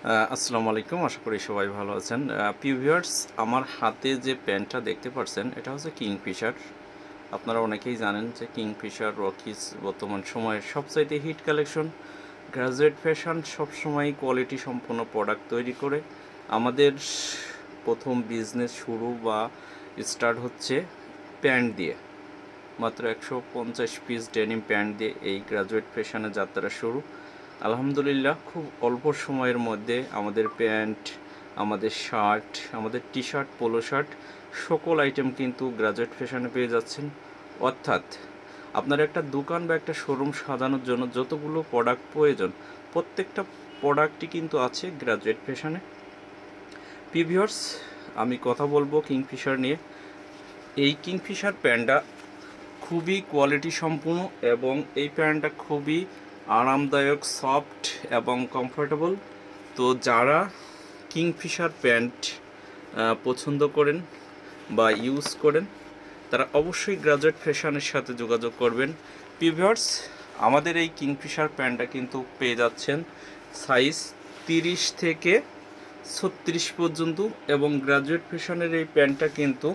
আসসালামু আলাইকুম। আশা করি সবাই ভালো আছেন। প্রিয় ভিউয়ার্স, আমার হাতে যে প্যান্টটা দেখতে পাচ্ছেন এটা হচ্ছে কিংফিশার। আপনারা অনেকেই জানেন যে কিংফিশার, রকিজ বর্তমান সময়ের সবচাইতে হিট কালেকশন। গ্রাজুয়েট ফ্যাশন সবসময় কোয়ালিটি সম্পন্ন প্রোডাক্ট তৈরি করে। আমাদের প্রথম বিজনেস শুরু বা স্টার্ট হচ্ছে প্যান্ট দিয়ে। মাত্র 150 পিস ডেনিম প্যান্ট দিয়ে এই গ্রাজুয়েট ফ্যাশনের যাত্রা শুরু। আলহামদুলিল্লাহ, খুব অল্প সময়ের মধ্যে আমাদের প্যান্ট, আমাদের শার্ট, আমাদের টি শার্ট, পোলো শার্ট সকল আইটেম কিন্তু গ্রাজুয়েট ফ্যাশনে পেয়ে যাচ্ছেন। অর্থাৎ আপনার একটা দোকান বা একটা শোরুম সাজানোর জন্য যতগুলো প্রোডাক্ট প্রয়োজন প্রত্যেকটা প্রোডাক্টই কিন্তু আছে গ্রাজুয়েট ফ্যাশনে। ভিউয়ার্স, আমি কথা বলবো কিংফিশার নিয়ে। এই কিংফিশার প্যান্টটা খুবই কোয়ালিটি সম্পূর্ণ এবং এই প্যান্টটা খুবই আরামদায়ক, সফট এবং কমফোর্টেবল। তো যারা কিংফিশার প্যান্ট পছন্দ করেন বা ইউজ করেন তারা অবশ্যই গ্রাজুয়েট ফ্যাশনের সাথে যোগাযোগ করবেন। ভিউয়ার্স, আমাদের এই কিংফিশার প্যান্টটা কিন্তু পেয়ে যাচ্ছেন সাইজ 30 থেকে 36 পর্যন্ত, এবং গ্রাজুয়েট ফ্যাশনের এই প্যান্টটা কিন্তু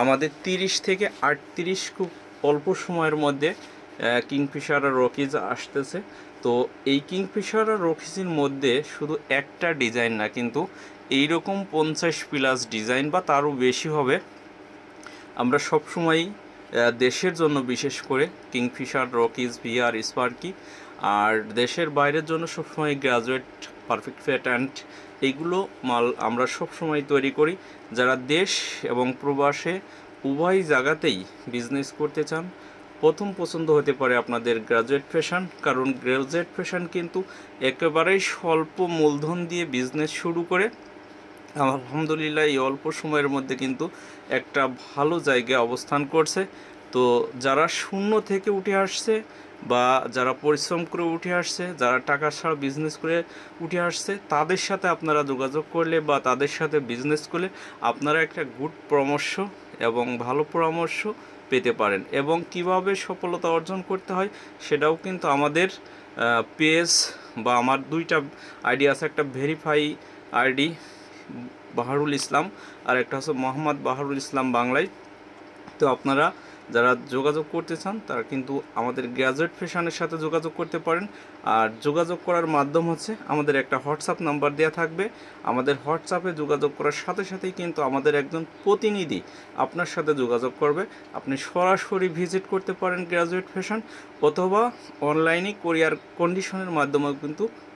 আমাদের 30 থেকে 38 খুব অল্প সময়ের মধ্যে কিংফিশার আর রকিজ আসতেছে। তো এই কিংফিশার আর রকিজের মধ্যে শুধু একটা ডিজাইন না, কিন্তু এইরকম 50 প্লাস ডিজাইন বা তারও বেশি হবে। আমরা সবসময়ই দেশের জন্য বিশেষ করে কিংফিশার, রকিজ, ভিআর, স্পার্কি, আর দেশের বাইরের জন্য সবসময় গ্রাজুয়েট, পারফেক্ট ফিট অ্যান্ড এইগুলো মাল আমরা সবসময় তৈরি করি। যারা দেশ এবং প্রবাসে উভয় জায়গাতেই বিজনেস করতে চান, প্রথম পছন্দ হতে পারে আপনাদের গ্রাজুয়েট ফ্যাশন। কারণ গ্রাজুয়েট ফ্যাশন কিন্তু একেবারেই স্বল্প মূলধন দিয়ে বিজনেস শুরু করে আলহামদুলিল্লাহ এই অল্প সময়ের মধ্যে কিন্তু একটা ভালো জায়গায় অবস্থান করছে। তো যারা শূন্য থেকে উঠে আসছে বা যারা পরিশ্রম করে উঠে আসছে, যারা টাকা ছাড়া বিজনেস করে উঠে আসছে, তাদের সাথে আপনারা যোগাযোগ করলে বা তাদের সাথে বিজনেস করলে আপনারা একটা গুড পরামর্শ এবং ভালো পরামর্শ পেতে পারেন। এবং কিভাবে সফলতা অর্জন করতে হয় সেটাও কিন্তু আমাদের পেজ বা আমার দুইটা আইডি আছে, একটা ভেরিফাই আইডি বাহারুল ইসলাম আর একটা হচ্ছে মোহাম্মদ বাহারুল ইসলাম বাংলায়। তো আপনারা যারা যোগাযোগ করতে চান তারা কিন্তু আমাদের গ্রাজুয়েট ফ্যাশনের সাথে যোগাযোগ করতে পারেন। আর যোগাযোগ করার মাধ্যম হচ্ছে আমাদের একটা হোয়াটসঅ্যাপ নাম্বার দেওয়া থাকবে। আমাদের হোয়াটসঅ্যাপে যোগাযোগ করার সাথে সাথেই কিন্তু আমাদের একজন প্রতিনিধি আপনার সাথে যোগাযোগ করবে। আপনি সরাসরি ভিজিট করতে পারেন গ্রাজুয়েট ফ্যাশন, অথবা অনলাইনে কোরিয়ার কন্ডিশনের মাধ্যমেও কিন্তু